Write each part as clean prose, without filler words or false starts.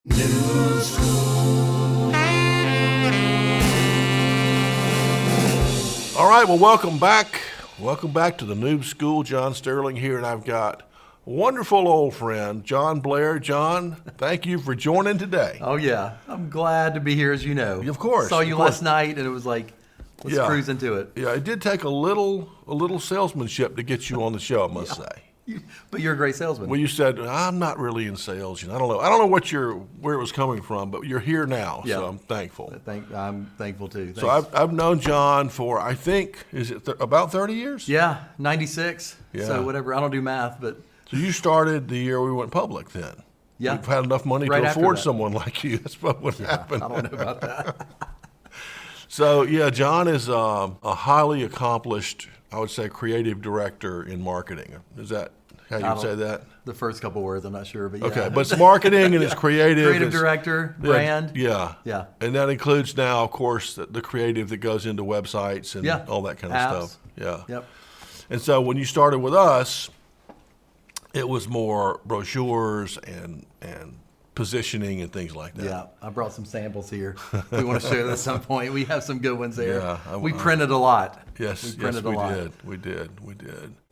Noob School. All right, well, welcome back. Welcome back to the Noob School. John Sterling here, and I've got a wonderful old friend, Jon Blair. John, thank you for joining today. Oh, yeah. I'm glad to be here, as you know. Of course. Saw you last night, and it was like, let's cruise into it. Yeah, it did take a little salesmanship to get you on the show, I must say. But you're a great salesman. Well, you said, I'm not really in sales. I don't know where it was coming from, but you're here now, so I'm thankful. I'm thankful, too. Thanks. So I've known John for, I think, is it about 30 years? Yeah, 96. Yeah. So whatever. I don't do math, but... So you started the year we went public then? Yeah. You've had enough money to afford someone like you. That's what happened. I don't know about that. So, yeah, John is a highly accomplished, I would say, creative director in marketing. Is that how you would say that? The first couple words, I'm not sure, but yeah. Okay, but it's marketing and it's creative. Creative director, brand. Yeah. Yeah. And that includes now, of course, the creative that goes into websites and all that kind of Apps. stuff. Yeah. Yep. And so when you started with us, it was more brochures and positioning and things like that. Yeah, I brought some samples here. We want to share at some point. We have some good ones there. Yeah, we printed a lot. Yes, we printed a lot. We did.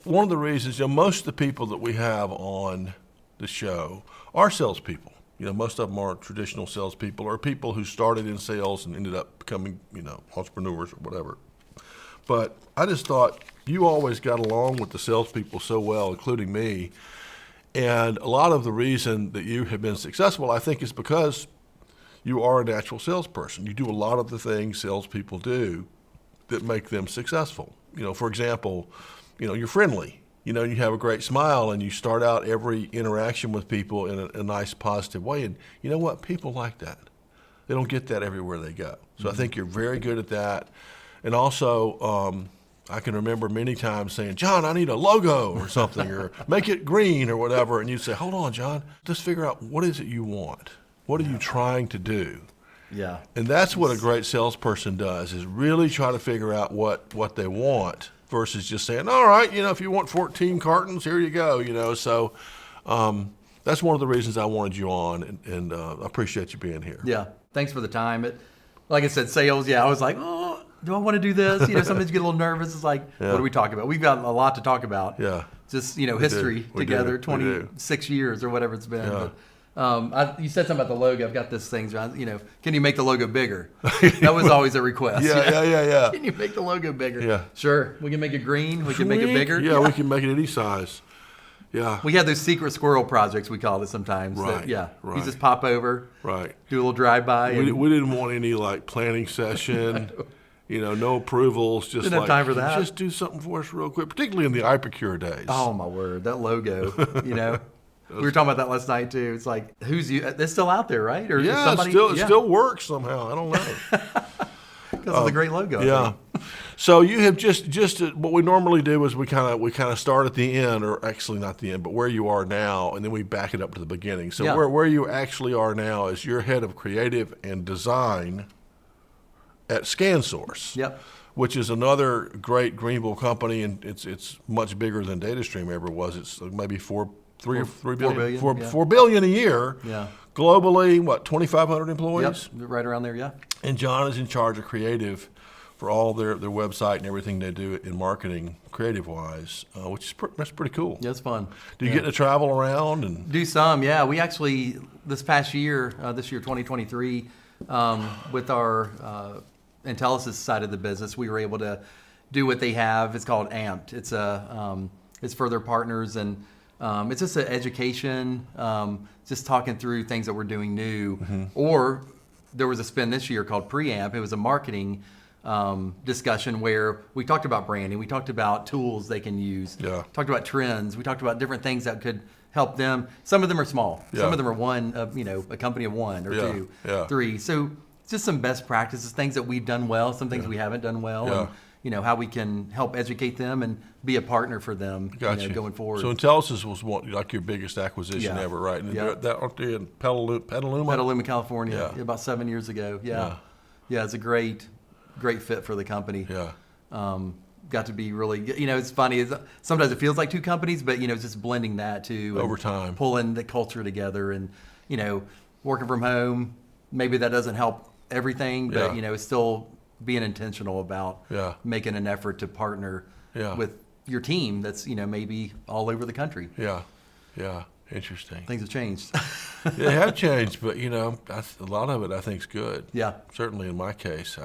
One of the reasons, most of the people that we have on the show are salespeople. Most of them are traditional salespeople or people who started in sales and ended up becoming, entrepreneurs or whatever. But I just thought you always got along with the salespeople so well, including me. And a lot of the reason that you have been successful, I think, is because you are a natural salesperson. You do a lot of the things salespeople do that make them successful. For example, you're friendly. You have a great smile, and you start out every interaction with people in a nice, positive way. And you know what? People like that. They don't get that everywhere they go. So I think you're very good at that. And also, I can remember many times saying, John, I need a logo or something, or make it green or whatever. And you'd say, hold on, John, just figure out what is it you want? What are you trying to do? Yeah. And that's what a great salesperson does, is really try to figure out what they want versus just saying, all right, if you want 14 cartons, here you go, So that's one of the reasons I wanted you on, and I appreciate you being here. Yeah. Thanks for the time. Like I said, sales, I was like, oh, do I want to do this? Sometimes you get a little nervous. It's like, what are we talking about? We've got a lot to talk about. Yeah. Just, history together, 26 years or whatever it's been. Yeah. But, you said something about the logo. I've got this thing, John. Can you make the logo bigger? That was always a request. Yeah. Can you make the logo bigger? Yeah. Sure. We can make it green. We can make it bigger. Yeah, we can make it any size. Yeah. We had those secret squirrel projects, we called it sometimes. Right. You Right. just pop over. Right. Do a little drive-by. We didn't want any planning session. No approvals. Just Didn't have time for that. Just do something for us real quick, particularly in the Ipicure days. Oh my word, that logo! We were talking about that last night too. It's like, it's still out there, right? Or somebody, it still works somehow. I don't know. Because of the great logo. Yeah. So you have just what we normally do is we kind of start at the end, or actually not the end, but where you are now, and then we back it up to the beginning. So where you actually are now is you're head of creative and design at ScanSource. Yep. Which is another great Greenville company, and it's much bigger than Datastream ever was. It's maybe $4 billion a year. Yeah. Globally, 2,500 employees? Yep. Right around there, yeah. And John is in charge of creative for all their website and everything they do in marketing, creative-wise, which is that's pretty cool. Yeah, it's fun. Do you get to travel around and do some? Yeah, we actually this year 2023, with our Intellisys side of the business, we were able to do what they have. It's called Amped. It's for their partners, and it's just an education, just talking through things that we're doing new. Mm-hmm. Or there was a spin this year called Preamp. It was a marketing discussion where we talked about branding, we talked about tools they can use, talked about trends, we talked about different things that could help them. Some of them are small. Some of them are one of, a company of one or two, three. So just some best practices, things that we've done well, some things we haven't done well, and how we can help educate them and be a partner for them going forward. So Intellisys was your biggest acquisition ever, right? And aren't they in Petaluma? Petaluma, California, about 7 years ago. Yeah, it's a great fit for the company. Got to be really, it's funny. Sometimes it feels like two companies, but, just blending that too. Over time. Pulling the culture together and, working from home. Maybe that doesn't help everything, but Yeah. it's still being intentional about Yeah. making an effort to partner Yeah. with your team that's maybe all over the country. Yeah. Yeah. Interesting. Things have changed. They have changed, but a lot of it I think is good. Yeah. Certainly in my case,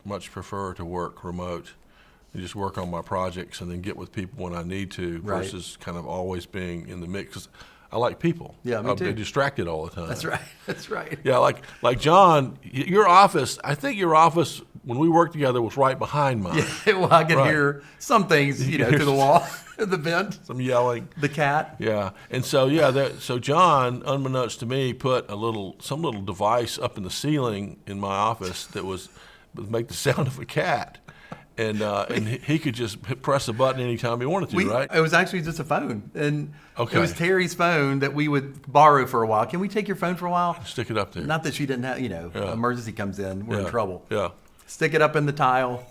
much prefer to work remote and just work on my projects and then get with people when I need to Right. versus kind of always being in the mix. 'Cause I like people. Yeah, me I'll too. be distracted all the time. That's right. That's right. Yeah, like John, your office. I think your office when we worked together was right behind mine. Yeah, well, I can Right. hear some things, You can through hear the wall, the vent, Some yelling. the cat. Yeah, and so so John, unbeknownst to me, put some little device up in the ceiling in my office that would make the sound of a cat, and he could just press a button anytime he wanted to, right? It was actually just a phone, and Okay. it was Terry's phone that we would borrow for a while. Can we take your phone for a while? Stick it up there. Not that she didn't have, Yeah. emergency comes in, we're in Yeah. trouble. Yeah, Stick it up in the tile.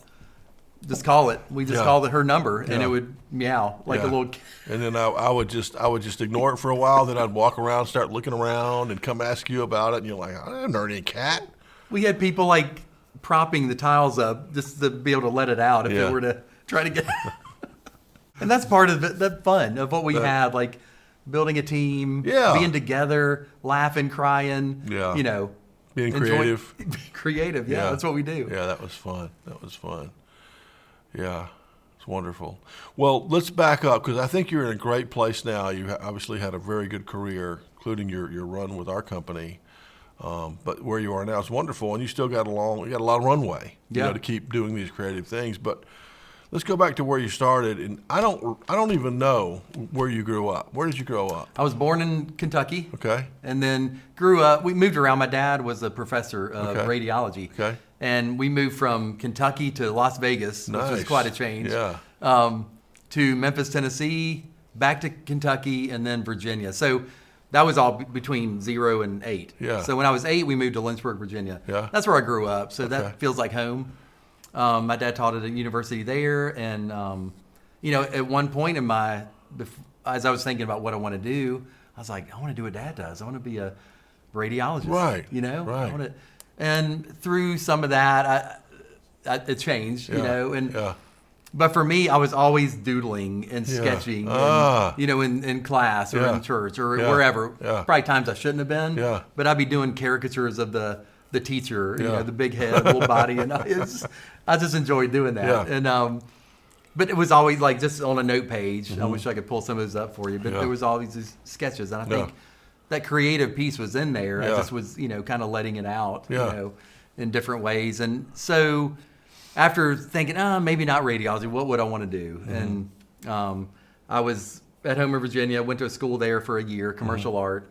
Just call it. We just Yeah. called it her number, and Yeah. it would meow like a Yeah. little. And then I would just ignore it for a while. Then I'd walk around, start looking around, and come ask you about it. And you're like, I haven't heard any cat. We had people like propping the tiles up just to be able to let it out if Yeah. it were to try to get. And that's part of the fun of what we had, like building a team, Yeah. being together, laughing, crying. Yeah. Being enjoy- creative. Being creative, yeah, that's what we do. Yeah, that was fun. Yeah, it's wonderful. Well, let's back up because I think you're in a great place now. You obviously had a very good career, including your run with our company. But where you are now is wonderful, and you still got you got a lot of runway, Yeah. to keep doing these creative things. But let's go back to where you started, and I don't even know where you grew up. Where did you grow up? I was born in Kentucky. Okay. And then grew up. We moved around. My dad was a professor of Okay. radiology. Okay. And we moved from Kentucky to Las Vegas, which was Nice. quite a change. Yeah. To Memphis, Tennessee, back to Kentucky, and then Virginia. So that was all between 0 and 8. Yeah. So when I was 8, we moved to Lynchburg, Virginia. Yeah. That's where I grew up. So Okay. that feels like home. My dad taught at a university there, and at one point as I was thinking about what I want to do, I was like, I want to do what Dad does. I want to be a radiologist. Right. Right. And through some of that, it changed. Yeah. But for me, I was always doodling and Yeah. sketching, Ah. and, in class or Yeah. in church or Yeah. wherever. Yeah. Probably times I shouldn't have been. Yeah. But I'd be doing caricatures of the teacher, Yeah. the big head, little body, and I just enjoyed doing that. Yeah. And but it was always like just on a note page. I wish I could pull some of those up for you. But Yeah. there was always these sketches, and I think Yeah. that creative piece was in there. Yeah. I just was, kind of letting it out, Yeah. in different ways. And so after thinking, maybe not radiology, what would I want to do? And I was at home in Virginia, went to a school there for a year, commercial art,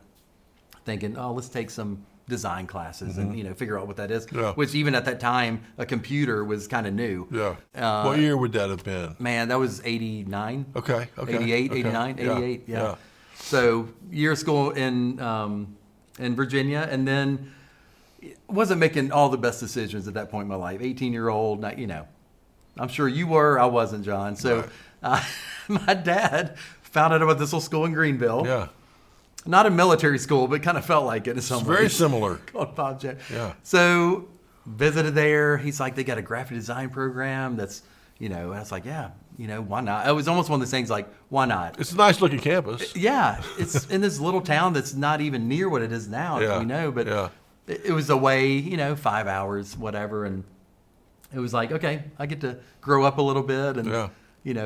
thinking, let's take some design classes and, figure out what that is. Yeah. Which even at that time, a computer was kind of new. Yeah. What year would that have been? Man, that was 89. Okay. 88, okay. 89, Yeah. 88, yeah. So year of school in Virginia, and then wasn't making all the best decisions at that point in my life. 18-year-old, I'm sure you were, I wasn't, John. So my dad found out about this little school in Greenville. Yeah. Not a military school, but kind of felt like it in some It's ways. very similar. Called Bob J. Yeah. So visited there. He's like, they got a graphic design program that's, I was like, yeah, why not? It was almost one of those things like, why not? It's a nice looking campus. Yeah, it's in this little town that's not even near what it is now, Yeah, as we know. But yeah. it was away, 5 hours, whatever. And it was like, okay, I get to grow up a little bit and,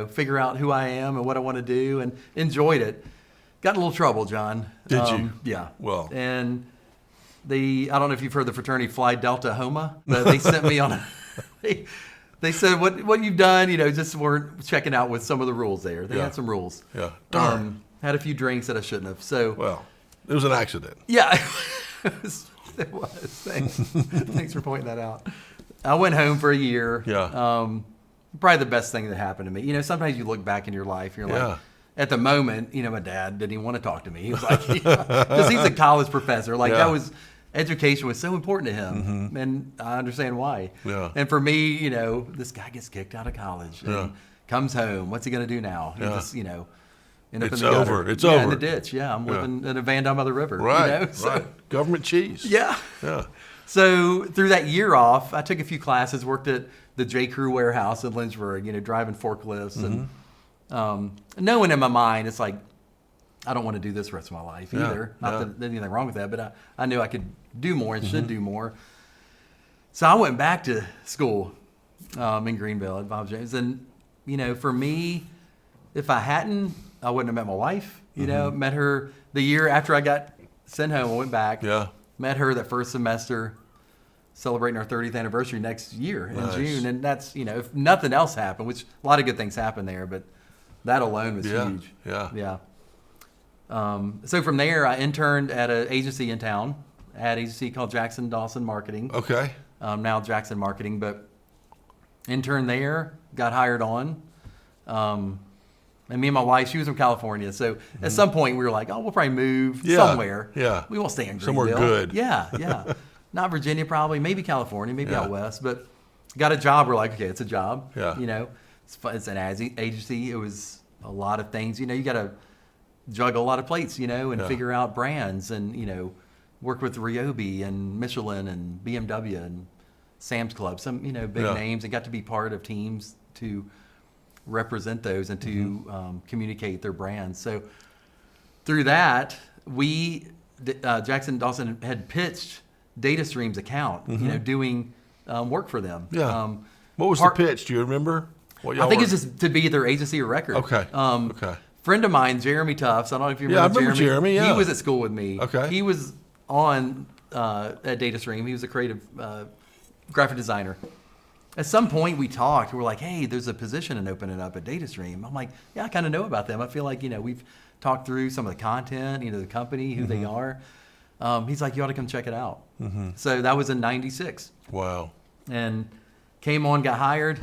figure out who I am and what I want to do, and enjoyed it. Got in a little trouble, John. Did you? Yeah. Well. And I don't know if you've heard the fraternity Phi Delta Homa, but they sent me on they said, what you've done, just weren't checking out with some of the rules there. They Yeah. had some rules. Yeah. Darn. Had a few drinks that I shouldn't have. So, Well, it was an accident. yeah, it was. Thanks. Thanks for pointing that out. I went home for a year. Yeah. Probably the best thing that happened to me. Sometimes you look back in your life, you're Yeah. like, at the moment, my dad didn't even want to talk to me. He was like, because he's a college professor. Like Yeah. education was so important to him, and I understand why. Yeah. And for me, this guy gets kicked out of college and Yeah. comes home. What's he going to do now? He Yeah. just, end up It's in the over. gutter. It's in over. the ditch. Yeah, I'm living in a van down by the river. Right. You know? So, Right. Government cheese. Yeah. Yeah. So through that year off, I took a few classes, worked at the J. Crew warehouse in Lynchburg, driving forklifts. And knowing in my mind, it's like, I don't want to do this the rest of my life either. Not that there's anything wrong with that, but I knew I could do more and should do more. So I went back to school in Greenville at Bob James. And, for me, if I hadn't, I wouldn't have met my wife. Met her the year after I got sent home. I went back. Yeah. Met her that first semester, celebrating our 30th anniversary next year in June. And that's, if nothing else happened, which a lot of good things happened there, but that alone was huge. Yeah. So from there, I interned at an agency in town, ad agency called Jackson Dawson Marketing. Okay. Now Jackson Marketing, but interned there, got hired on. And me and my wife, she was from California. So at some point we were like, we'll probably move somewhere. Yeah. We won't stay in Greenville. Somewhere good. Yeah. Not Virginia probably, maybe California, maybe out west. But got a job. We're like, okay, it's a job. Yeah. It's an ad agency. It was a lot of things. You got to juggle a lot of plates, and figure out brands and, work with Ryobi and Michelin and BMW and Sam's Club, some, big names, and got to be part of teams to represent those and to communicate their brands. So through that, Jackson Dawson had pitched Datastream's account, doing work for them. Yeah. What was the pitch? Do you remember? I think it's just to be their agency of record. Okay. Okay. Friend of mine, Jeremy Tufts. I don't know if you remember. Yeah, I remember Jeremy. Yeah. He was at school with me. Okay. He was on at Datastream. He was a creative graphic designer. At some point, we talked. We're like, "Hey, there's a position opening up at Datastream." I'm like, "Yeah, I kind of know about them. I feel like we've talked through some of the content, the company, who they are." He's like, "You ought to come check it out." So that was in '96. Wow. And came on, got hired.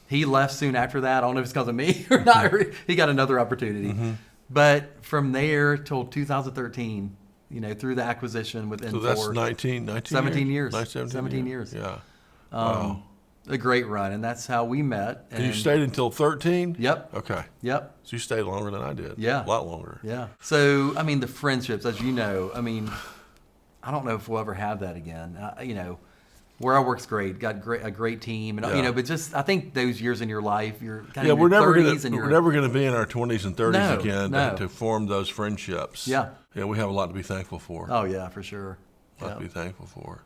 He left soon after that. I don't know if it's because of me or not. He got another opportunity. But from there till 2013, through the acquisition with N4. So that's 17 years. 17 years. Yeah. Wow. A great run. And that's how we met. And you stayed until 13? Yep. Okay. Yep. So you stayed longer than I did. Yeah. A lot longer. Yeah. So, the friendships, as you know, I don't know if we'll ever have that again. Where I work's great, got a great team, and but just I think those years in your life, you're kind of in your 30s, we're never going to be in our 20s and 30s again no. to form those friendships. Yeah, we have a lot to be thankful for. Oh yeah, for sure. A lot to be thankful for.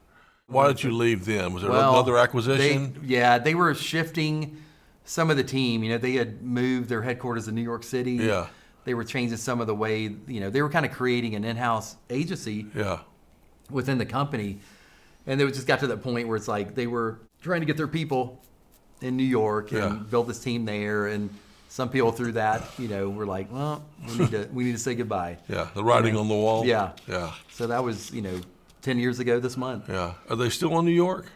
Why did you leave them? Was there another acquisition? They were shifting some of the team. They had moved their headquarters to New York City. Yeah, they were changing some of the way. They were kind of creating an in-house agency. Yeah, within the company. And they just got to that point where it's like they were trying to get their people in New York and build this team there. And some people through that, were like, well, we need to say goodbye. Yeah, the writing on the wall. Yeah. Yeah. So that was, 10 years ago this month. Yeah. Are they still in New York?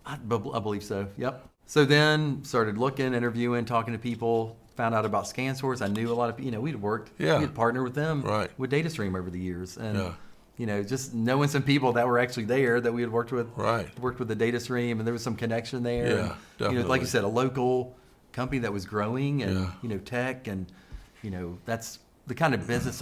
I believe so. Yep. So then started looking, interviewing, talking to people, found out about ScanSource. I knew a lot of people, we'd worked, we had partnered with them with Datastream over the years. And just knowing some people that were actually there that we had worked with the Datastream, and there was some connection there. Yeah, definitely. Like you said, a local company that was growing and, tech, and, that's the kind of business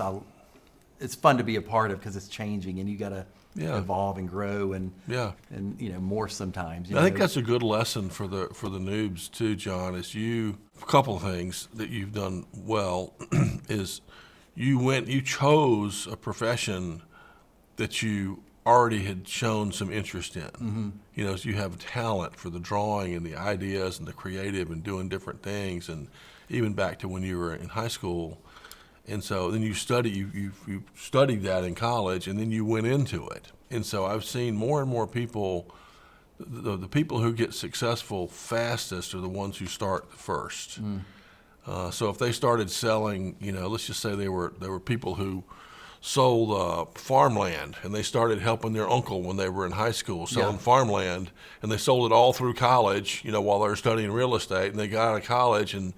it's fun to be a part of because it's changing and you got to evolve and grow and morph sometimes. I think that's a good lesson for the noobs too, John, is a couple of things that you've done well is you chose a profession that you already had shown some interest in. So you have talent for the drawing and the ideas and the creative and doing different things, and even back to when you were in high school. And so then you studied that in college, and then you went into it. And so I've seen more and more people, the people who get successful fastest are the ones who start first. So if they started selling, let's just say they were people who sold farmland, and they started helping their uncle when they were in high school selling farmland, and they sold it all through college, while they were studying real estate, and they got out of college and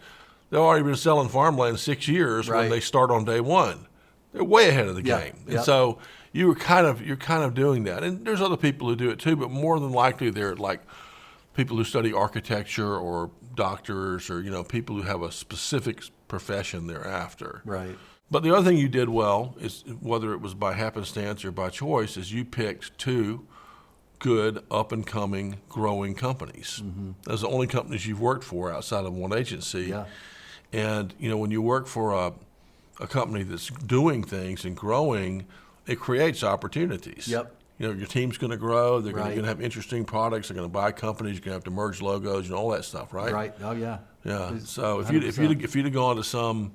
they've already been selling farmland 6 years when they start on day one. They're way ahead of the game. And so you're kind of doing that. And there's other people who do it too, but more than likely they're like people who study architecture or doctors or, people who have a specific profession thereafter. Right. But the other thing you did well is, whether it was by happenstance or by choice, is you picked 2 good up-and-coming, growing companies. Mm-hmm. Those are the only companies you've worked for outside of one agency. Yeah. And, when you work for a company that's doing things and growing, it creates opportunities. Yep. Your team's going to grow. They're Right. going to have interesting products. They're going to buy companies. You're going to have to merge logos and all that stuff, right? Right. Oh, yeah. Yeah. It's So if 100%. you'd have gone to some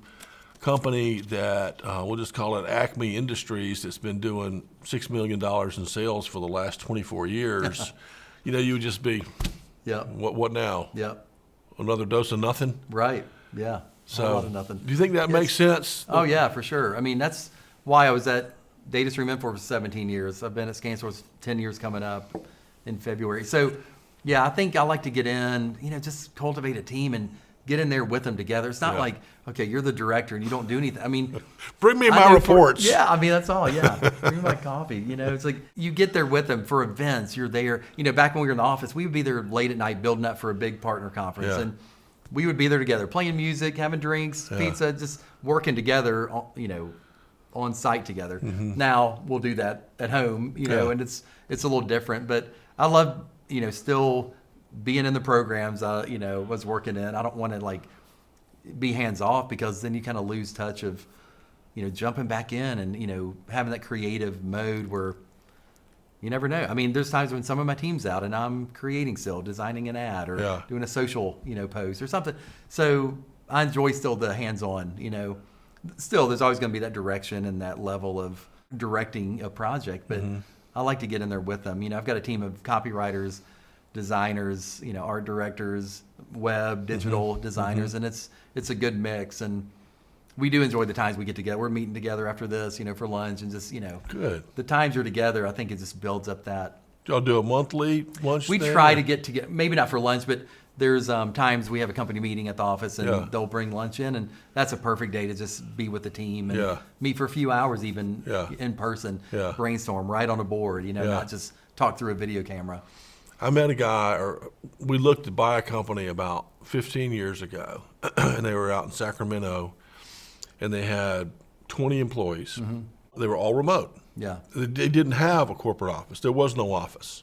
company that we'll just call it Acme Industries that's been doing $6 million in sales for the last 24 years, you would just be, Yep. what now? Yep. Another dose of nothing? Right. Yeah. So a lot of nothing. do you think that Yes. makes sense? Oh, yeah, for sure. I mean, that's why I was at Datastream Info for 17 years. I've been at ScanSource 10 years coming up in February. So, yeah, I think I like to get in, just cultivate a team and get in there with them together. It's not Yeah. like, okay, you're the director and you don't do anything. I mean, Bring me I my know reports. yeah, I mean, that's all. Yeah. Bring me my coffee. It's like you get there with them for events. You're there. Back when we were in the office, we would be there late at night building up for a big partner conference. Yeah. And we would be there together, playing music, having drinks, Yeah. pizza, just working together, on site together. Mm-hmm. Now we'll do that at home, Yeah. and it's a little different. But I love, still being in the programs I, was working in. I don't want to be hands off, because then you kind of lose touch of, jumping back in and, having that creative mode where you never know. I mean, there's times when some of my team's out and I'm creating still, designing an ad or Yeah. doing a social, post or something. So I enjoy still the hands-on, Still, there's always going to be that direction and that level of directing a project, but I like to get in there with them. I've got a team of copywriters, designers, art directors, web, digital designers, and it's a good mix. And we do enjoy the times we get together. We're meeting together after this, for lunch, and just, Good. the times you're together, I think it just builds up that. Y'all do a monthly lunch We thing, try or- to get together, maybe not for lunch, but there's times we have a company meeting at the office and Yeah. they'll bring lunch in, and that's a perfect day to just be with the team and Yeah. meet for a few hours even Yeah. in person, Yeah. brainstorm right on a board, Yeah. not just talk through a video camera. I met a guy, or we looked to buy a company about 15 years ago, and they were out in Sacramento, and they had 20 employees. They were all remote. Yeah. They didn't have a corporate office. There was no office.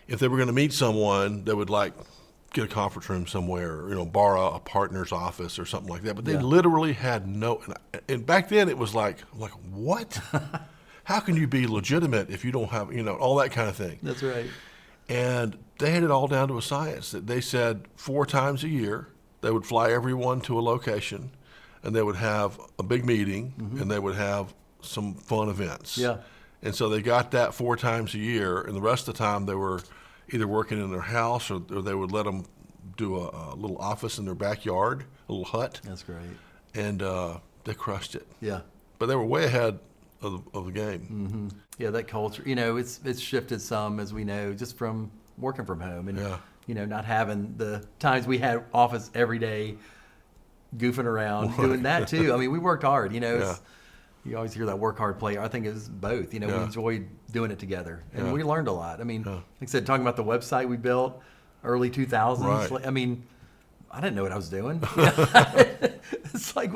If they were going to meet someone, they would get a conference room somewhere, or, borrow a partner's office or something like that. But they Yeah. literally had no. And back then it was like what? How can you be legitimate if you don't have, all that kind of thing? That's right. And they had it all down to a science. That they said 4 times a year they would fly everyone to a location, and they would have a big meeting, and they would have some fun events. Yeah. And so they got that 4 times a year, and the rest of the time they were either working in their house, or they would let them do a little office in their backyard, a little hut, That's great. and they crushed it. Yeah. But they were way ahead of the game. Yeah, that culture, it's shifted some, as we know, just from working from home and, Yeah. not having the times we had office every day, goofing around, doing that too. I mean, we worked hard, Yeah. You always hear that work hard, play. I think it was both, we Yeah. enjoyed doing it together, and Yeah. we learned a lot. I mean, Yeah. like I said, talking about the website we built early 2000s, Right. I mean, I didn't know what I was doing. It's like,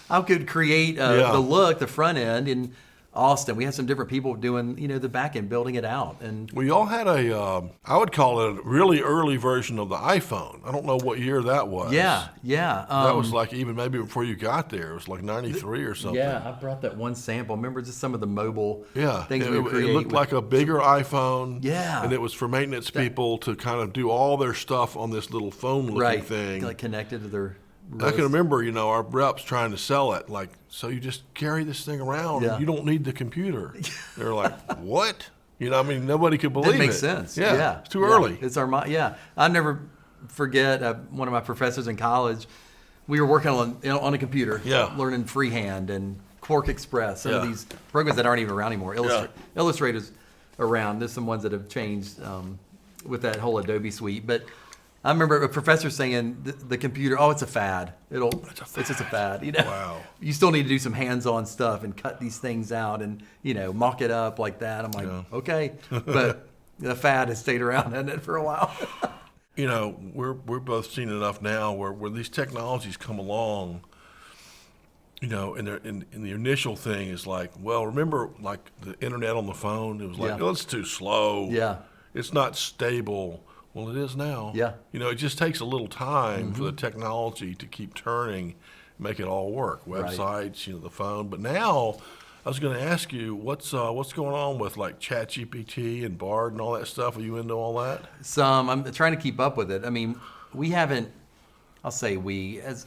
I could create Yeah. the look, the front end in Austin. We had some different people doing, the back end, building it out. And We all had I would call it a really early version of the iPhone. I don't know what year that was. yeah. That was even maybe before you got there. It was 93 or something. Yeah, I brought that one sample. Remember just some of the mobile Yeah, things it, we it would create. looked like a bigger iPhone. Yeah. And it was for maintenance people to kind of do all their stuff on this little phone-looking right, thing. like connected to their I wrist. can remember, our reps trying to sell it, so you just carry this thing around Yeah. and you don't need the computer. They're like, what? Nobody could believe it. It makes sense. Yeah, it's too Yeah. early. It's yeah. I never forget one of my professors in college. We were working on a computer, Yeah. learning freehand and Quark Express, some of Yeah. these programs that aren't even around anymore. Yeah. Illustrator's around. There's some ones that have changed with that whole Adobe suite, but I remember a professor saying the computer, it's a fad. It's just a fad. Wow. You still need to do some hands-on stuff and cut these things out and mock it up like that. I'm like, Yeah. okay, but the fad has stayed around, hasn't it, for a while? You know, we're both seeing enough now where these technologies come along. You know, and the initial thing is like, well, remember like the internet on the phone? It was like, Yeah. oh, it's too slow. Yeah. It's not stable. Well, it is now. Yeah. You know, it just takes a little time for the technology to keep turning, make it all work. Websites, you know, the phone. But now, I was going to ask you, what's going on with like ChatGPT and Bard and all that stuff? Are you into all that? I'm trying to keep up with it. I mean, we haven't. I'll say we, as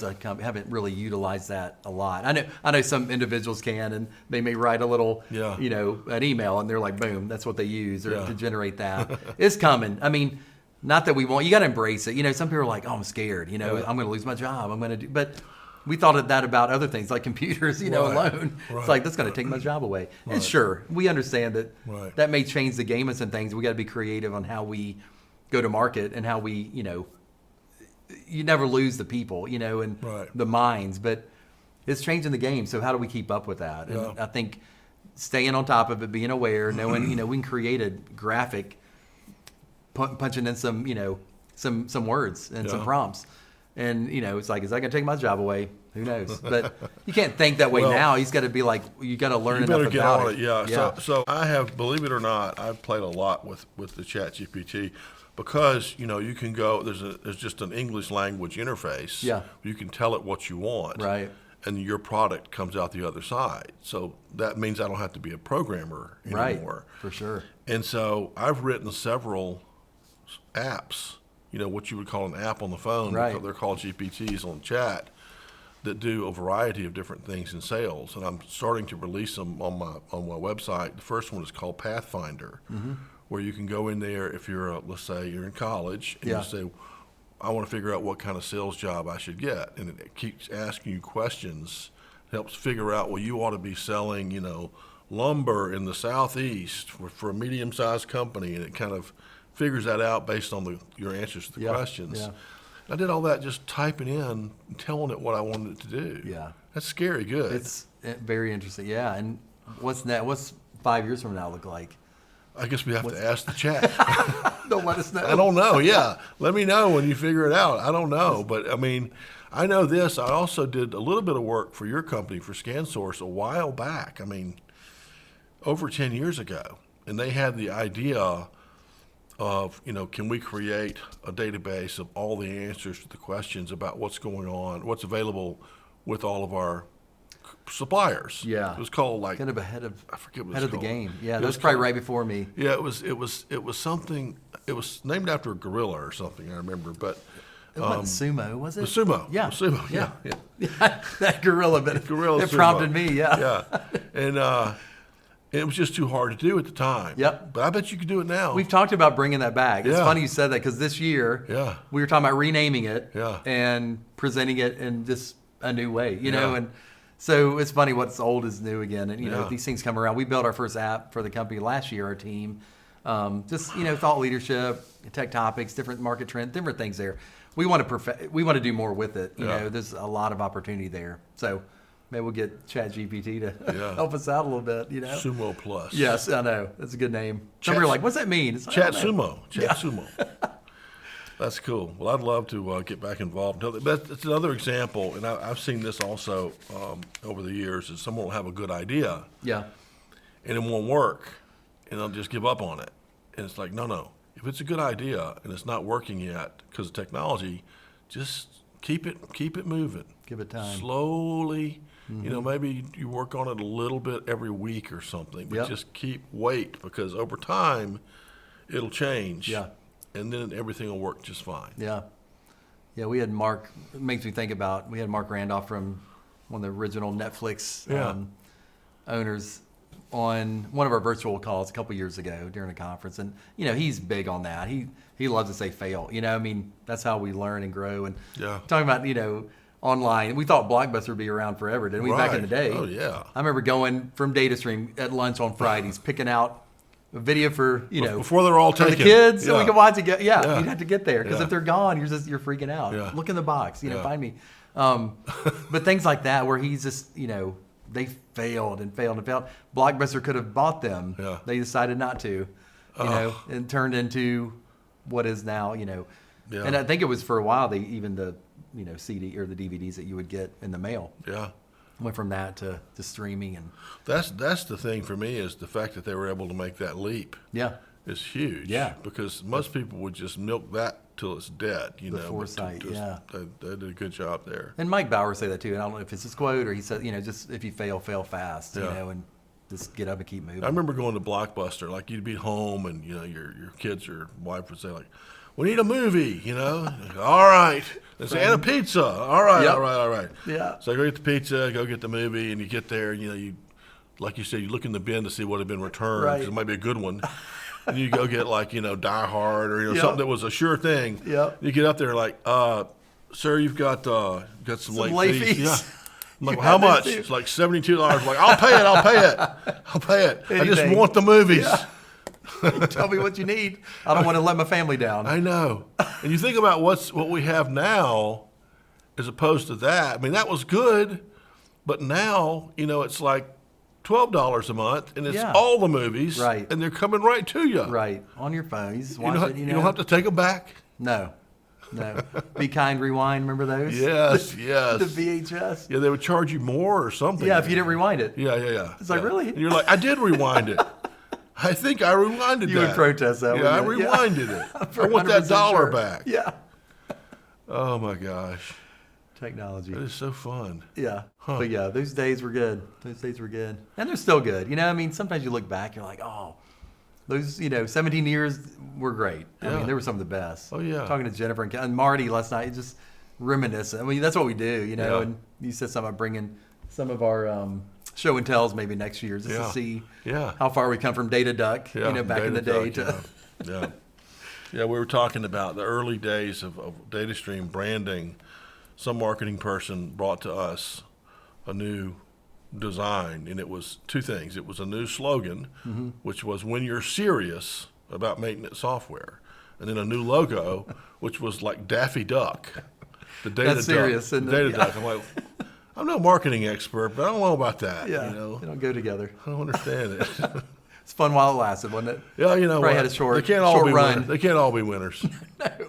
a company, haven't really utilized that a lot. I know some individuals can, and they may write a little, you know, an email, and they're like, boom, that's what they use to generate that. It's coming. I mean, not that we want. You got to embrace it. You know, some people are like, oh, I'm scared. You know, I'm going to lose my job. I'm going to do, but we thought of that about other things like computers. You know, alone. It's like that's going to take my job away. And sure, we understand that that may change the game of some things. We got to be creative on how we go to market and how we, you know. You never lose the people, you know, and the minds, but it's changing the game. So how do we keep up with that? And I think staying on top of it, being aware, knowing, you know, we can create a graphic, punching in some, you know, some words and some prompts. And, you know, it's like, is that going to take my job away? Who knows? But you can't think that way now. He's got to be like, you got to learn enough about it. You better get on it, yeah. So I have, believe it or not, I've played a lot with the ChatGPT. Because, you know, you can go, there's just an English language interface. Yeah. You can tell it what you want. Right. And your product comes out the other side. So that means I don't have to be a programmer anymore. Right, for sure. And so I've written several apps, you know, what you would call an app on the phone. Right. They're called GPTs on chat that do a variety of different things in sales. And I'm starting to release them on my website. The first one is called Pathfinder. Mm-hmm. Where you can go in there if you're, let's say you're in college, and you say, I want to figure out what kind of sales job I should get. And it keeps asking you questions, helps figure out, well, you ought to be selling, you know, lumber in the Southeast for a medium-sized company. And it kind of figures that out based on your answers to the questions. Yeah. I did all that just typing in, telling it what I wanted it to do. Yeah. That's scary good. It's very interesting, yeah. And what's 5 years from now look like? I guess we have to ask the chat. Don't let us know. I don't know, yeah. Let me know when you figure it out. I don't know. But, I mean, I know this. I also did a little bit of work for your company, for ScanSource, a while back. I mean, over 10 years ago. And they had the idea of, you know, can we create a database of all the answers to the questions about what's going on, what's available with all of our suppliers. Yeah, it was called like kind of ahead of the game. Yeah, that was probably right before me. Yeah, it was something. It was named after a gorilla or something. I remember, but it wasn't sumo, was it? The sumo. Yeah, sumo. Yeah. That gorilla. But it prompted me. Yeah. And it was just too hard to do at the time. Yep. But I bet you could do it now. We've talked about bringing that back. It's funny you said that because this year, we were talking about renaming it, and presenting it in just a new way. You know, and. So it's funny what's old is new again. And, you know, these things come around. We built our first app for the company last year, our team. Just, you know, thought leadership, tech topics, different market trends, different things there. We want to do more with it. You know, there's a lot of opportunity there. So maybe we'll get ChatGPT to help us out a little bit, you know. Sumo Plus. Yes, I know. That's a good name. Some are like, what's that mean? It's Chat Sumo. Chat Sumo. That's cool. Well, I'd love to get back involved. But it's another example, and I've seen this also over the years, is someone will have a good idea. Yeah. And it won't work, and they'll just give up on it. And it's like, no. If it's a good idea and it's not working yet because of technology, just keep it moving. Give it time. Slowly. Mm-hmm. You know, maybe you work on it a little bit every week or something, but just wait, because over time, it'll change. Yeah. And then everything will work just fine. Yeah. Yeah, we had Mark, it makes me think about, we had Mark Randolph from one of the original Netflix owners on one of our virtual calls a couple years ago during a conference. And, you know, he's big on that. He loves to say fail. You know, I mean, that's how we learn and grow. And talking about, you know, online, we thought Blockbuster would be around forever, didn't we, back in the day? Oh, yeah. I remember going from Datastream at lunch on Fridays, picking out a video for, you know, before they're all taken, for the kids, so we can watch it. You'd have to get there because if they're gone, you're freaking out. Yeah. Look in the box, you know, find me. But things like that, where he's just, you know, they failed and failed and failed. Blockbuster could have bought them. Yeah. They decided not to, you know, and turned into what is now, Yeah. And I think it was for a while, even the, CD or the DVDs that you would get in the mail. Yeah. Went from that to streaming. And That's the thing for me, is the fact that they were able to make that leap. Yeah. Is huge. Yeah. Because most people would just milk that till it's dead, The foresight, They did a good job there. And Mike Bauer said that too. And I don't know if it's his quote or he said, just if you fail fast, and just get up and keep moving. I remember going to Blockbuster, like you'd be home and, your kids or wife would say like, we need a movie, All right. They say, and a pizza. All right, Yep. all right. Yeah. So I go get the pizza, go get the movie, and you get there, you like you said, you look in the bin to see what had been returned, Right. because it might be a good one. And you go get like, Die Hard or, Yep. something that was a sure thing. Yep. You get up there like, sir, you've got some late fees. Yeah. I'm like, well, how much? It's like $72. I'm like, I'll pay it. I just Anything. want the movies. Yeah. Tell me what you need. I don't want to let my family down. I know. And you think about what we have now as opposed to that. I mean, that was good, but now, it's like $12 a month, and it's Yeah. all the movies, Right. and they're coming right to you. Right. On your phone. You just You watch don't, it, you don't have to take them back. No. Be Kind, Rewind. Remember those? Yes. The VHS. Yeah, they would charge you more or something. Yeah, if you didn't rewind it. Yeah. It's like, really? And you're like, I did rewind it. I think I rewinded You that. would protest that, Yeah, I wouldn't you? rewinded it. For I want that 100% dollar sure. back. Yeah. Oh, my gosh. Technology. That is so fun. Yeah. Huh. But yeah, those days were good. And they're still good. Sometimes you look back, you're like, oh, those, 17 years were great. I Yeah. mean, they were some of the best. Oh, yeah. Talking to Jennifer and Marty last night, just reminiscent. I mean, that's what we do, Yeah. and you said something about bringing some of our show and tells maybe next year just to see how far we come from Data Duck, back in the day. Yeah, we were talking about the early days of Datastream branding. Some marketing person brought to us a new design, and it was two things. It was a new slogan, which was "When you're serious about maintenance software," and then a new logo, which was like Daffy Duck, the Data That's Duck. serious, isn't it? Data Yeah. Duck. I'm like, I'm no marketing expert, but I don't know about that. Yeah, they don't go together. I don't understand it. It's fun while it lasted, wasn't it? Yeah, Probably what? had a short, They can't all short be run. winners. They can't all be winners.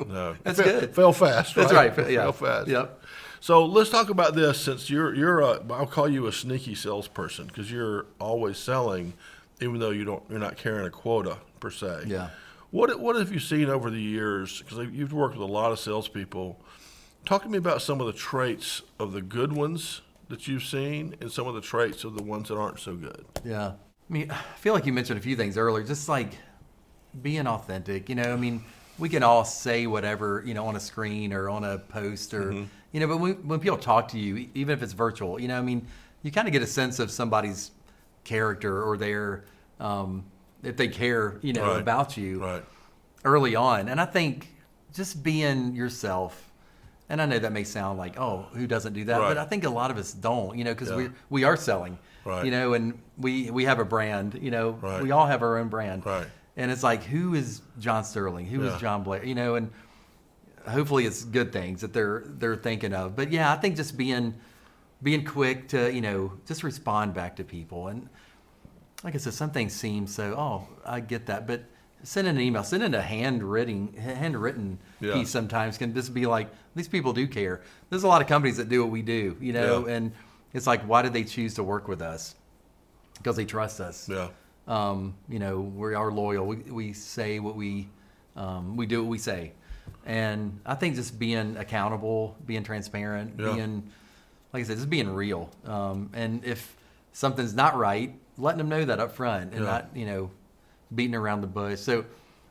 No, That's good. Fail fast. That's right. Yeah. Fail fast. Yep. So let's talk about this. Since you're I'll call you a sneaky salesperson because you're always selling, even though you're not carrying a quota per se. Yeah. What have you seen over the years? Because you've worked with a lot of salespeople. Talk to me about some of the traits of the good ones that you've seen, and some of the traits of the ones that aren't so good. Yeah. I mean, I feel like you mentioned a few things earlier, just like being authentic. We can all say whatever, on a screen or on a post or, but when people talk to you, even if it's virtual, you kind of get a sense of somebody's character or their, if they care, Right. about you Right. early on. And I think just being yourself, and I know that may sound like, oh, who doesn't do that? Right. But I think a lot of us don't, because Yeah. we are selling, Right. and we have a brand, Right. we all have our own brand. Right. And it's like, who is John Sterling? Who is Yeah. Jon Blair? And hopefully it's good things that they're thinking of. But yeah, I think just being quick to, just respond back to people. And like I said, some things seem so, oh, I get that. But sending an email, sending a handwritten Yeah. piece sometimes can just be like, these people do care. There's a lot of companies that do what we do, Yeah. and it's like, why did they choose to work with us? Because they trust us. Yeah. We are loyal. We say what we do what we say. And I think just being accountable, being transparent, Yeah. being, like I said, just being real. And if something's not right, letting them know that up front and Yeah. not, beating around the bush. So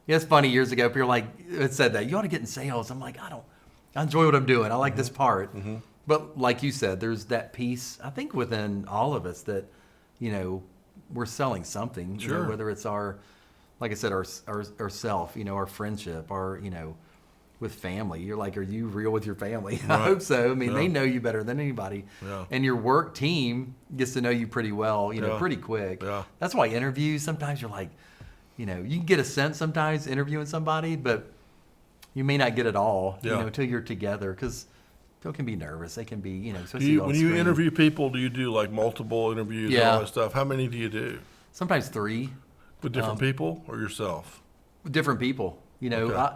it's funny, years ago, people it said that, you ought to get in sales. I'm like, I enjoy what I'm doing. I like this part. Mm-hmm. But like you said, there's that piece, I think, within all of us that, we're selling something, Sure. whether it's our, like I said, our self, our friendship, our, with family. You're like, are you real with your family? I Right. hope so. I mean, Yeah. they know you better than anybody. Yeah. And your work team gets to know you pretty well, Yeah. pretty quick. Yeah. That's why interviews, sometimes you're like, you can get a sense sometimes interviewing somebody, but you may not get it all, Yeah. until you're together, because people can be nervous. They can be, Do especially you, on when you screen. interview people, do you do like multiple interviews and Yeah. all that stuff? How many do you do? Sometimes 3. With different people or yourself? Different people. Okay.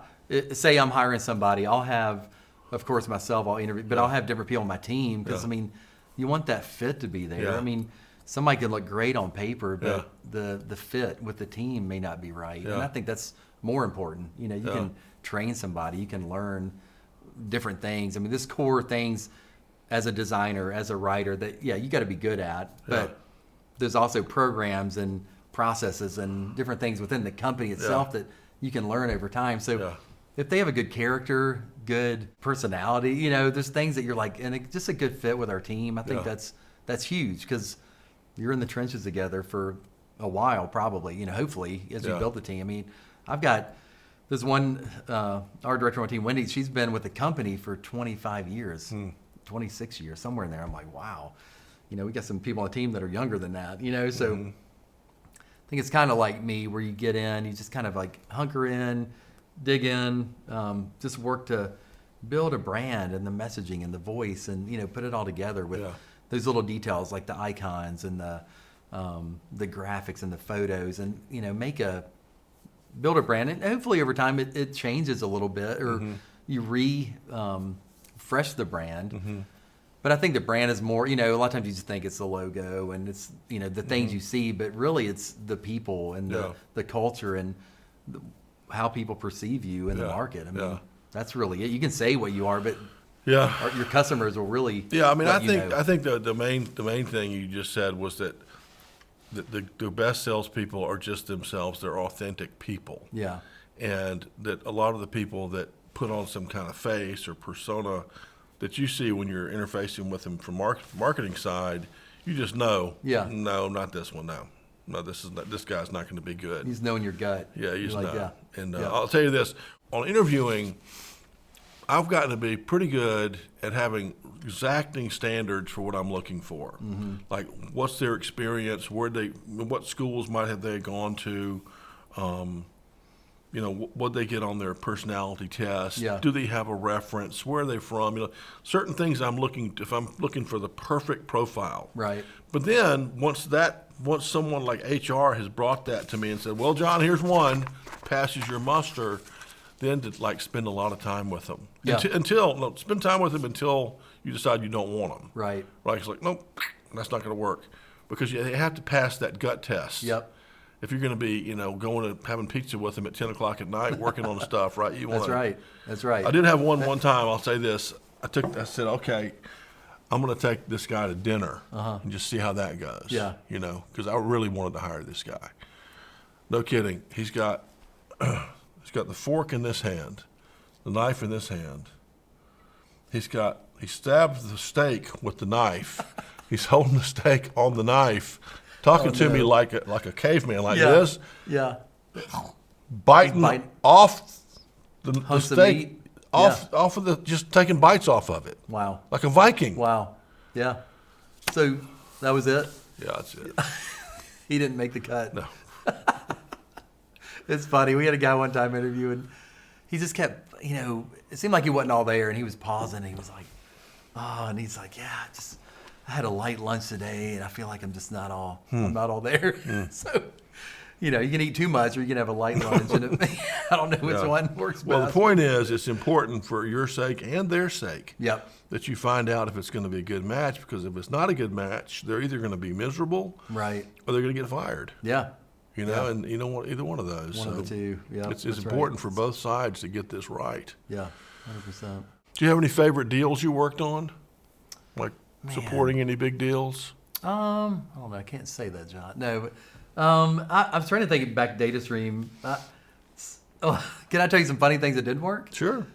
say I'm hiring somebody, I'll have, of course, myself, I'll interview, but I'll have different people on my team because, I mean, you want that fit to be there. Yeah. I mean, somebody can look great on paper, but the fit with the team may not be right. And I think that's more important. You know, you can train somebody, you can learn different things. I mean, this core things as a designer, as a writer that, you got to be good at, but there's also programs and processes and different things within the company itself that you can learn over time. So if they have a good character, good personality, you know, there's things that you're like, and just a good fit with our team. I think that's huge because you're in the trenches together for a while, probably, you know, hopefully as you build the team. I mean, there's one, our director on my team, Wendy, she's been with the company for 25 years, 26 years, somewhere in there. I'm like, wow, you know, we got some people on the team that are younger than that, you know, so I think it's kind of like me where you get in, you just kind of like hunker in, dig in, just work to build a brand and the messaging and the voice and, you know, put it all together with those little details like the icons and the graphics and the photos and, you know, build a brand. And hopefully over time it changes a little bit or you refresh the brand. But I think the brand is more, you know, a lot of times you just think it's the logo and it's, you know, the things you see, but really it's the people and the culture and how people perceive you in the market. I mean, that's really it. You can say what you are, but your customers will really. Yeah, I mean, I think the main thing you just said was that the best salespeople are just themselves. They're authentic people. Yeah, and that a lot of the people that put on some kind of face or persona that you see when you're interfacing with them from marketing side, you just know. Yeah. No, not this one. No, this guy's not going to be good. He's knowing your gut. Yeah, you just know. And I'll tell you this: on interviewing, I've gotten to be pretty good at having exacting standards for what I'm looking for. Like, what's their experience? What schools might have they gone to? You know, what they get on their personality test? Yeah. Do they have a reference? Where are they from? You know, certain things if I'm looking for the perfect profile. Right. But then once someone like HR has brought that to me and said, well, John, here's one, passes your muster, then to like spend a lot of time with them. Yeah. Spend time with them until you decide you don't want them. Right. Right. It's like, nope, that's not going to work because you have to pass that gut test. Yep. If you're going to be, you know, going and having pizza with them at 10 o'clock at night, working on stuff, right? That's right. I did have one time. I'll say this. I said, okay, I'm going to take this guy to dinner and just see how that goes. Yeah. You know, because I really wanted to hire this guy. No kidding. He's got the fork in this hand, the knife in this hand. He stabs the steak with the knife. He's holding the steak on the knife. Talking to me like a caveman, like this. Yeah. Biting off the steak, off of just taking bites off of it. Wow. Like a Viking. Wow. Yeah. So that was it? Yeah, that's it. He didn't make the cut. No. It's funny. We had a guy one time interviewing. He just kept, you know, it seemed like he wasn't all there, and he was pausing. And he was like, and he's like, I had a light lunch today, and I feel like I'm just not all I'm not all there. So, you know, you can eat too much, or you can have a light lunch, and I don't know which one works best. Well, the point is, it's important for your sake and their sake that you find out if it's going to be a good match. Because if it's not a good match, they're either going to be miserable, right, or they're going to get fired. Yeah. You know, and you don't want either one of those. One of the two. Yeah. It's important for both sides to get this right. Yeah, 100%. Do you have any favorite deals you worked on? Like supporting any big deals? I don't know. I can't say that, John. No, but I was trying to think back Datastream. Can I tell you some funny things that didn't work? Sure.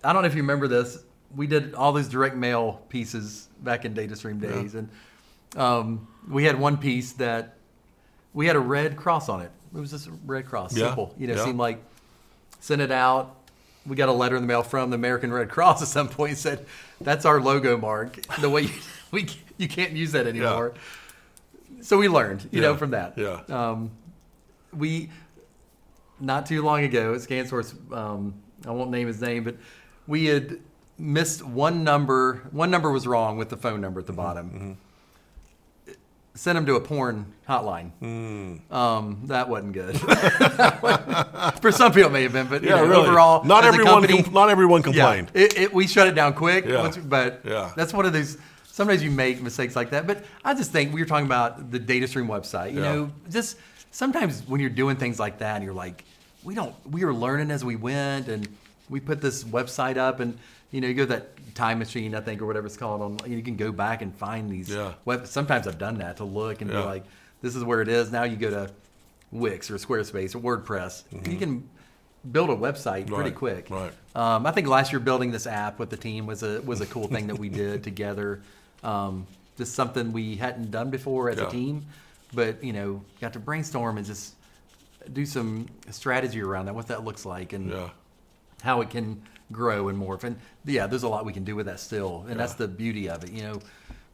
I don't know if you remember this. We did all those direct mail pieces back in Datastream days, and we had one piece that we had a red cross on it. It was just a red cross, simple. You know, seemed like send it out. We got a letter in the mail from the American Red Cross at some point. Said, "That's our logo mark. The way you can't use that anymore." Yeah. So we learned, you know, from that. Yeah. We not too long ago at ScanSource, I won't name his name, but we had missed one number. One number was wrong with the phone number at the bottom. sent them to a porn hotline. That wasn't good. For some people it may have been, but really. overall, not as everyone. a company, Not everyone complained. we shut it down quick. Yeah. But that's one of those. Sometimes you make mistakes like that. But I just think we were talking about the Datastream website. You know, just sometimes when you're doing things like that, and you're like, we were learning as we went, and we put this website up, and you go to that time machine, I think, or whatever it's called. You can go back and find these. Sometimes I've done that to look and be like, this is where it is. Now you go to Wix or Squarespace or WordPress. You can build a website pretty quick. Right. I think last year building this app with the team was a cool thing that we did together. Just something we hadn't done before as a team, but got to brainstorm and just do some strategy around that, what that looks like, and how it can grow and morph. And there's a lot we can do with that still, and that's the beauty of it.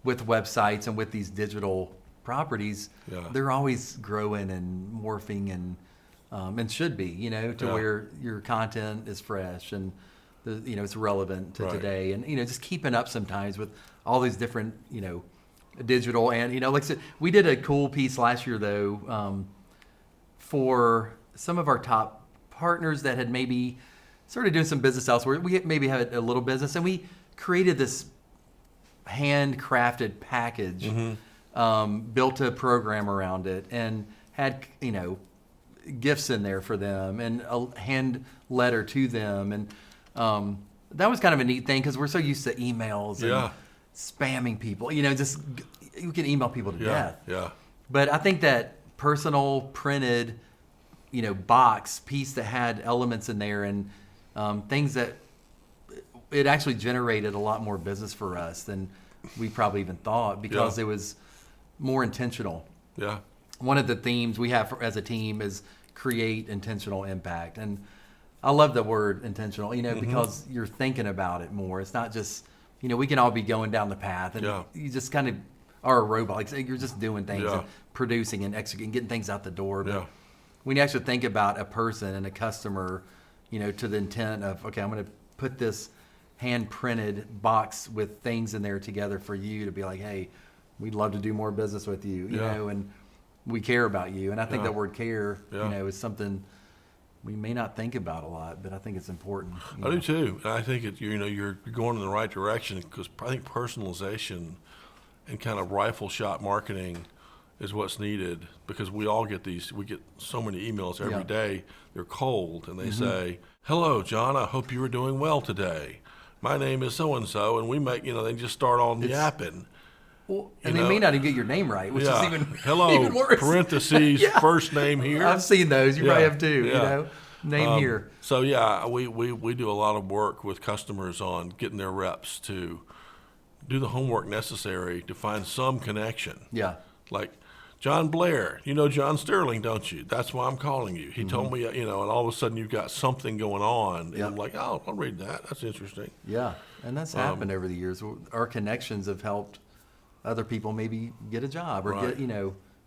With websites and with these digital properties, they're always growing and morphing and should be, to where your content is fresh and it's relevant to today, and just keeping up sometimes with all these different digital, and like I said, we did a cool piece last year though for some of our top partners that had maybe started doing some business elsewhere. We maybe had a little business, and we created this handcrafted package, built a program around it, and had gifts in there for them and a hand letter to them, and that was kind of a neat thing because we're so used to emails and spamming people. Just you can email people to death. Yeah. But I think that personal printed, box piece that had elements in there and things that it actually generated a lot more business for us than we probably even thought because it was more intentional. Yeah. One of the themes we have as a team is create intentional impact. And I love the word intentional, because you're thinking about it more. It's not just, we can all be going down the path and you just kind of are a robot. Like you're just doing things and producing and executing, getting things out the door. But when you actually think about a person and a customer, to the intent of, okay, I'm going to put this hand-printed box with things in there together for you to be like, hey, we'd love to do more business with you, and we care about you. And I think that word care, is something we may not think about a lot, but I think it's important. I do too. And I think you're going in the right direction because I think personalization and kind of rifle shot marketing is what's needed because we get so many emails every day. They're cold and they say, hello, John, I hope you are doing well today. My name is so-and-so, and we make, they just start on yapping. Well, and they may not even get your name right, which is even hello, even worse. Parentheses, first name here. I've seen those. You probably have too, name here. So, we do a lot of work with customers on getting their reps to do the homework necessary to find some connection. Yeah. Like, Jon Blair, you know John Sterling, don't you? That's why I'm calling you. He told me, and all of a sudden you've got something going on. And I'm like, oh, I'll read that. That's interesting. Yeah, and that's happened over the years. Our connections have helped other people maybe get a job or get,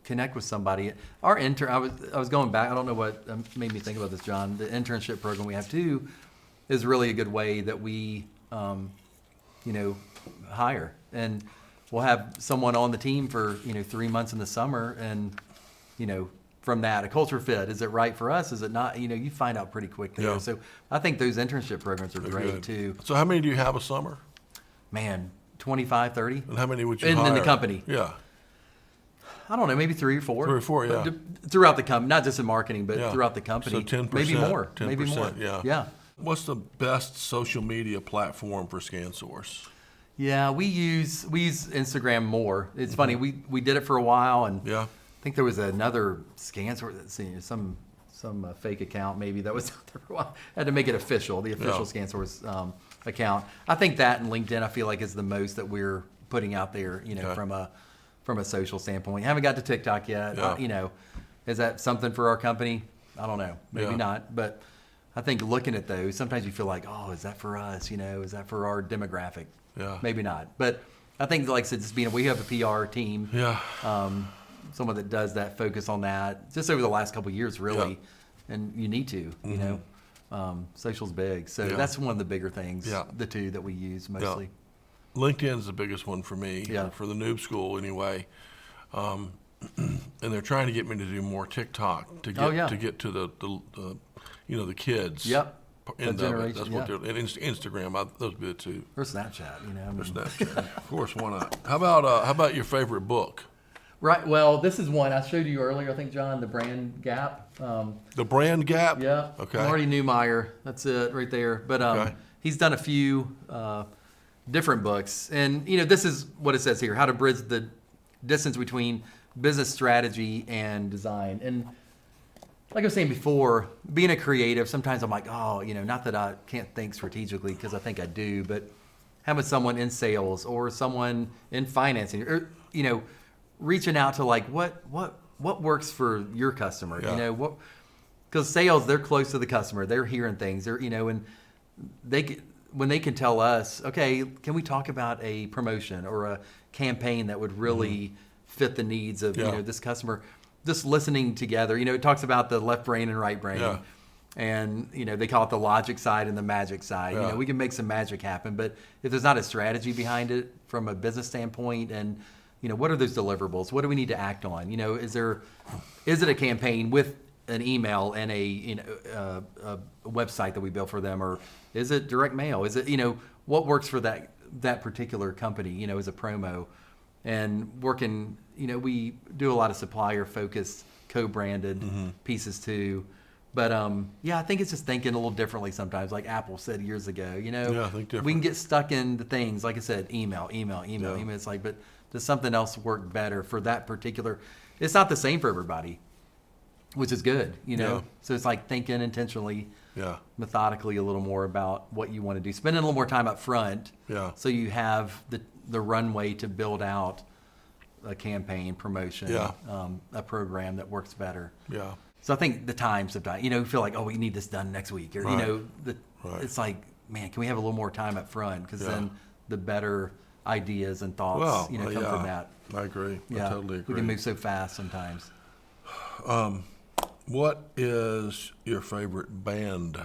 connect with somebody. Our intern, I was going back, I don't know what made me think about this, John. The internship program we have too is really a good way that we, hire. And we'll have someone on the team for 3 months in the summer, and from that a culture fit. Is it right for us? Is it not? You find out pretty quick there. So I think those internship programs are great too. So how many do you have a summer? Man, 25, 30. And how many would you hire? In the company? Yeah. I don't know, maybe 3 or 4. 3 or 4, yeah. Throughout the company, not just in marketing, but throughout the company. So 10%. Maybe more. 10%, maybe more. Yeah. What's the best social media platform for ScanSource? Yeah, we use Instagram more. It's funny, we did it for a while, and I think there was another ScanSource, some fake account maybe that was out there for a while. Had to make it official, the official ScanSource account. I think that and LinkedIn I feel like is the most that we're putting out there, from a social standpoint. Haven't got to TikTok yet. Is that something for our company? I don't know. Maybe not, but I think looking at those, sometimes you feel like, oh, is that for us? Is that for our demographic? Yeah. Maybe not. But I think, like I said, we have a PR team. Yeah. Someone that does that, focus on that, just over the last couple of years, really. And you need to, social's big. So that's one of the bigger things, the two that we use mostly. LinkedIn's the biggest one for me, for the Noob School anyway. and they're trying to get me to do more TikTok to get to the kids. Yep. That's what they're and Instagram. Those would be the two. Or Snapchat, Or Snapchat, of course. Why not? How about your favorite book? Right. Well, this is one I showed you earlier. I think, John, The Brand Gap. The Brand Gap. Yeah. Okay. Marty Neumeyer. That's it right there. But he's done a few different books, and this is what it says here: how to bridge the distance between business strategy and design. And like I was saying before, being a creative, sometimes I'm like, not that I can't think strategically, because I think I do, but having someone in sales or someone in financing, or reaching out to like what works for your customer, because sales, they're close to the customer, they're hearing things, they're and when they can tell us, okay, can we talk about a promotion or a campaign that would really fit the needs of this customer? Just listening together, it talks about the left brain and right brain, and they call it the logic side and the magic side. We can make some magic happen, but if there's not a strategy behind it from a business standpoint, and what are those deliverables? What do we need to act on? Is it a campaign with an email and a website that we built for them, or is it direct mail? Is it what works for that particular company? As a promo, and working. We do a lot of supplier focused, co-branded pieces too. But I think it's just thinking a little differently sometimes. Like Apple said years ago, think different. We can get stuck in the things. Like I said, email. It's like, but does something else work better for that particular? It's not the same for everybody, which is good, So it's like thinking intentionally, methodically a little more about what you want to do. Spending a little more time up front, so you have the runway to build out a campaign, promotion, a program that works better. Yeah. So I think the time sometimes, you feel like, we need this done next week, or it's like, man, can we have a little more time up front? Because then the better ideas and thoughts, come from that. I agree. Yeah. I totally agree. We can move so fast sometimes. What is your favorite band?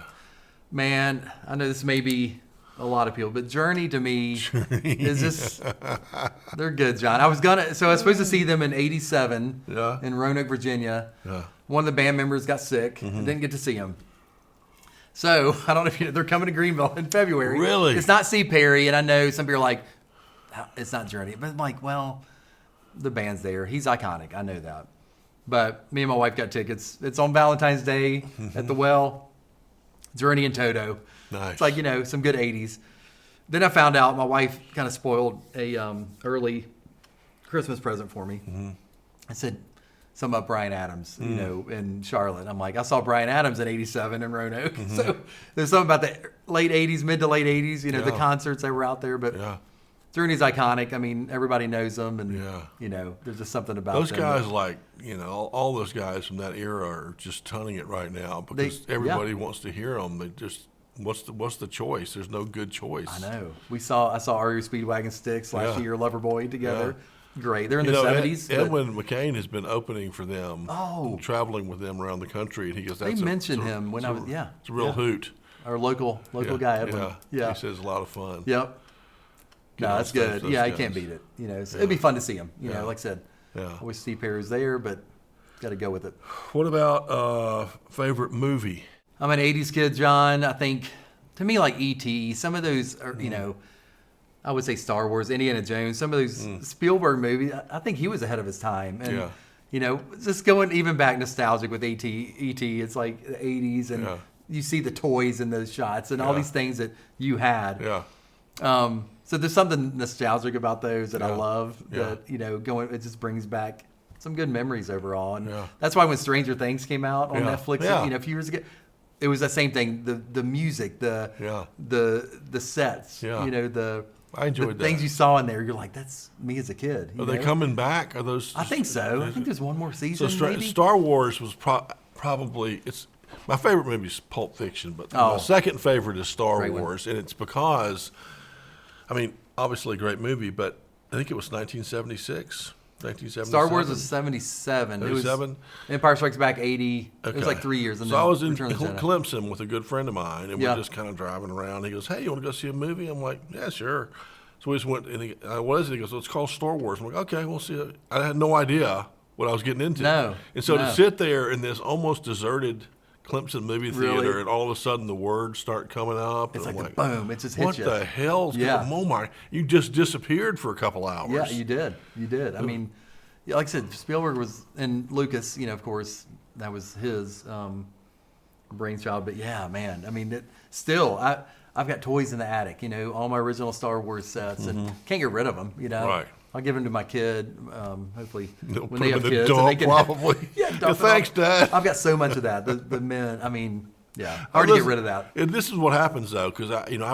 Man, I know this may be a lot of people, but Journey to me is just, they're good, John. I was supposed to see them in '87 in Roanoke, Virginia. Yeah. One of the band members got sick and didn't get to see him. So I don't know if they're coming to Greenville in February. Really? It's not C. Perry, and I know some people are like, it's not Journey. But I'm like, well, the band's there. He's iconic. I know that. But me and my wife got tickets. It's on Valentine's Day at the Well. Journey and Toto. Nice. It's like, some good 80s. Then I found out my wife kind of spoiled a early Christmas present for me. I said something about Bryan Adams, in Charlotte. I'm like, I saw Bryan Adams in '87 in Roanoke. So there's something about the late 80s, mid to late 80s, the concerts that were out there. But Journey's iconic. I mean, everybody knows them, and there's just something about those them. guys. All those guys from that era are just tunning it right now because everybody wants to hear them. They just what's the choice? There's no good choice. I know. I saw REO Speedwagon Sticks last year, Loverboy together. Great. They're in their 70s. Edwin McCain has been opening for them. Traveling with them around the country, and he goes. They mentioned him when I was. It's a real hoot. Our local guy, Edwin. Yeah. He says it's a lot of fun. Yep. No, that's good. I can't beat it. It'd be fun to see him. Like I said, I wish Steve Perry was there, but got to go with it. What about favorite movie? I'm an 80s kid, John. I think, to me, like E.T., some of those are, I would say Star Wars, Indiana Jones, some of those Spielberg movies, I think he was ahead of his time. And, just going even back nostalgic with E.T., it's like the 80s, and you see the toys in those shots and all these things that you had. Yeah. So there's something nostalgic about those that I love. That it just brings back some good memories overall, and that's why when Stranger Things came out on Netflix, a few years ago, it was the same thing. The music, the sets, I enjoyed the things you saw in there. You're like, that's me as a kid. Are they coming back? Are those? I think so. I think there's one more season. So maybe? Star Wars was probably my favorite movie is Pulp Fiction, but my second favorite is Star Wars, and it's because. I mean, obviously a great movie, but I think it was 1976, 1977. Star Wars was 77. 77? Empire Strikes Back 80. Okay. It was like 3 years. So I was in Clemson with a good friend of mine, and we're just kind of driving around. He goes, hey, you want to go see a movie? I'm like, yeah, sure. So we just went, and what is it? He goes, well, it's called Star Wars. I'm like, okay, we'll see. I had no idea what I was getting into. No. And so no. to sit there in this almost deserted Clemson movie theater, Really? and all of a sudden the words start coming up. It's and like I'm a boom. It just hits what you. the hell's Yeah. going on? Oh my, you just disappeared for a couple hours. Yeah, you did. You did. I mean, yeah, like I said, Spielberg was, and Lucas, of course, that was his brainchild. But yeah, man, I mean, I've got toys in the attic, all my original Star Wars sets, and can't get rid of them, Right. I'll give them to my kid, hopefully, They'll when put they them have in the kids. and they dump, can probably. Yeah, dump it thanks, off. Dad. I've got so much of that. The men, I mean, yeah, hard to get rid of that. And this is what happens though, because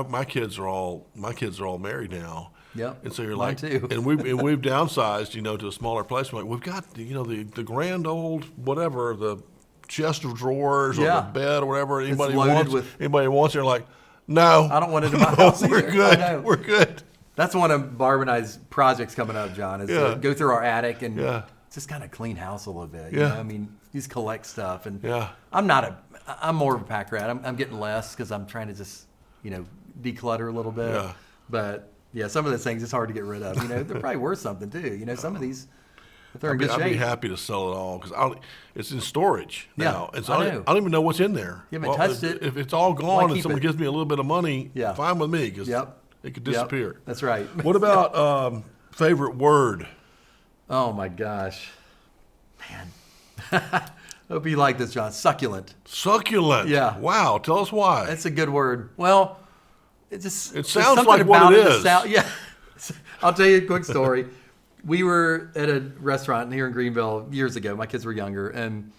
my kids are all married now. Yep. And so you're Mine like, too. and we've downsized, to a smaller place. We're like, we've got the grand old whatever, the chest of drawers or Yeah. the bed or whatever anybody loaded wants. with- Anybody wants. They're like, no, I don't want it in my house we're either. good. I know. We're good. That's one of Barb and I's projects coming up, John, is Yeah. to go through our attic and Yeah. just kind of clean house a little bit. Yeah. I mean, just collect stuff. And Yeah. I'm more of a pack rat. I'm getting less because I'm trying to just, declutter a little bit. Yeah. But yeah, some of those things it's hard to get rid of. They're probably worth something too. Some of these, if they're in good I'd be shape. happy to sell it all because it's in storage Yeah, now. And so I I know. don't even know what's in there. You haven't touched it. If it's all Why gone and keep someone it? gives me a little bit of money, Yeah. fine with me because Yep. it could Yep. disappear. That's right. What about favorite word? Oh my gosh, man. Hope you like this, John. Succulent. Succulent. Yeah. Wow. Tell us why. That's a good word. Well, it sounds sounds like what it is. Yeah. I'll tell you a quick story. We were at a restaurant here in Greenville years ago. My kids were younger, and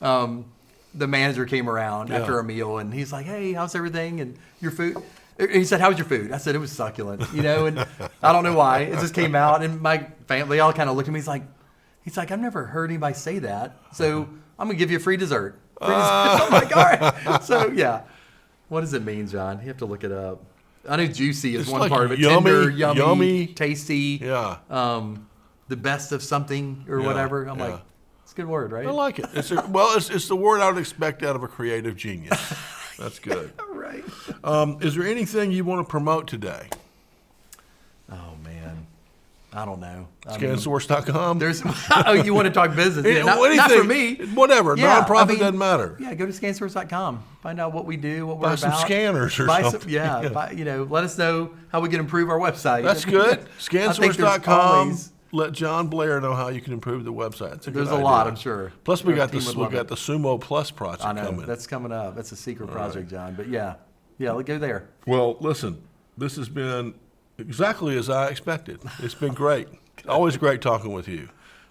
the manager came around after a meal, and he's like, "Hey, how's everything? And your food?" He said, "How was your food?" I said, "It was succulent." And I don't know why. It just came out, and my family all kind of looked at me. He's like, "I've never heard anybody say that, so I'm gonna give you a free dessert." I'm like, "All right." So yeah, what does it mean, John? You have to look it up. I know juicy is It's one like part of it. yummy, Tender, yummy, tasty. Yeah. The best of something or whatever. I'm like, it's a good word, right? I like it. It's the word I would expect out of a creative genius. That's good. Right. Is there anything you want to promote today? Oh man, I don't know. ScanSource.com? There's. Oh, you want to talk business? Yeah, not Anything, for me. Whatever. Yeah, Nonprofit doesn't matter. Yeah, go to ScanSource.com. Find out what we do, what we're Buy about. some scanners or Buy something. Some, yeah, buy, let us know how we can improve our website. That's good. I think there's ScanSource.com. always- Let Jon Blair know how you can improve the website. That's a There's good a lot, idea. I'm sure. Plus, we Our got team the would love it. Sumo Plus project I know coming. that's coming up. That's a secret project, John. But yeah, let's go there. Well, listen, this has been exactly as I expected. It's been great. Always great talking with you.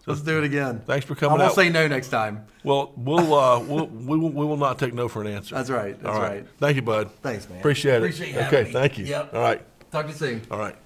Let's do it again. Thanks for I coming won't out. say no next time. Well, we will not take no for an answer. That's right. That's All right. Thank you, bud. Thanks, man. Appreciate it. Appreciate you having Okay, me. thank you. Yep. All right. Talk to you soon. All right.